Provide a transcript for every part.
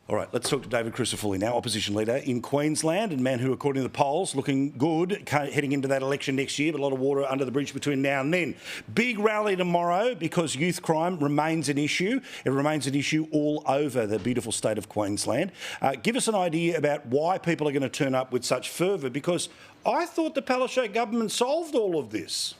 All right, let's talk to David Crisafulli now, opposition leader in Queensland, and man who, according to the polls, looking good heading into that election next year, but a lot of water under the bridge between now and then. Big rally tomorrow because youth crime remains an issue. It remains an issue all over the beautiful state of Queensland. Give us an idea about why people are going to turn up with such fervour, because I thought the Palaszczuk government solved all of this.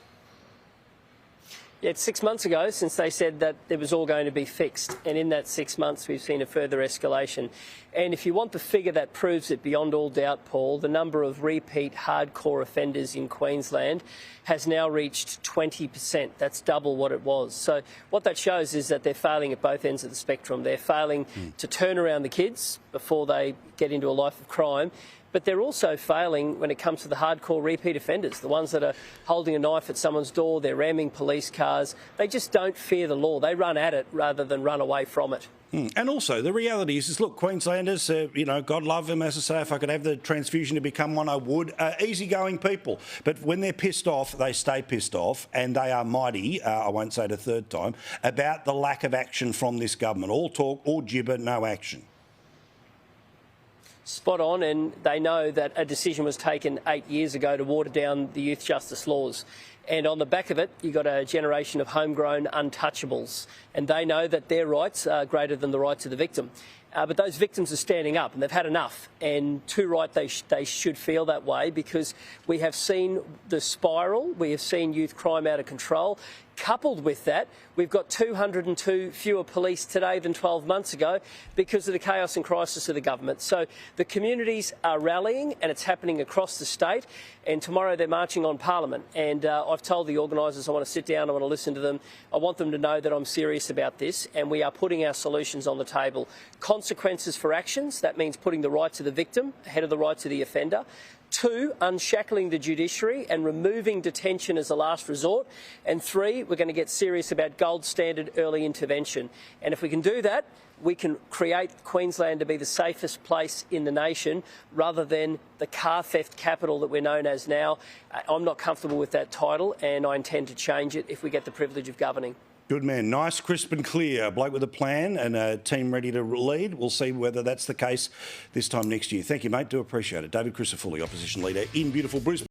Yeah, it's 6 months ago since they said that it was all going to be fixed, and in that 6 months we've seen a further escalation. And if you want the figure that proves it beyond all doubt, Paul, the number of repeat hardcore offenders in Queensland has now reached 20%. That's double what it was. So what that shows is that they're failing at both ends of the spectrum. They're failing to turn around the kids before they get into a life of crime, but they're also failing when it comes to the hardcore repeat offenders, the ones that are holding a knife at someone's door, they're ramming police cars. They just don't fear the law. They run at it rather than run away from it. And also, the reality is look, Queenslanders, God love them, as I say, if I could have the transfusion to become one, I would. Easygoing people. But when they're pissed off, they stay pissed off, and they are mighty, I won't say it a third time, about the lack of action from this government. All talk, all gibber, no action. Spot on, and they know that a decision was taken 8 years ago to water down the youth justice laws. And on the back of it, you've got a generation of homegrown untouchables, and they know that their rights are greater than the rights of the victim. But those victims are standing up, and they've had enough. And too right, they should feel that way, because we have seen the spiral. We have seen youth crime out of control. Coupled with that, we've got 202 fewer police today than 12 months ago because of the chaos and crisis of the government. So the communities are rallying, and it's happening across the state. And tomorrow they're marching on Parliament. And I've told the organisers I want to sit down, I want to listen to them. I want them to know that I'm serious about this, and we are putting our solutions on the table. Consequences for actions, that means putting the rights of the victim ahead of the rights of the offender. 2, unshackling the judiciary and removing detention as a last resort. And 3, we're going to get serious about gold standard early intervention. And if we can do that, we can create Queensland to be the safest place in the nation rather than the car theft capital that we're known as now. I'm not comfortable with that title, and I intend to change it if we get the privilege of governing. Good man. Nice, crisp and clear. A bloke with a plan and a team ready to lead. We'll see whether that's the case this time next year. Thank you, mate. Do appreciate it. David Crisafulli, opposition leader in beautiful Brisbane.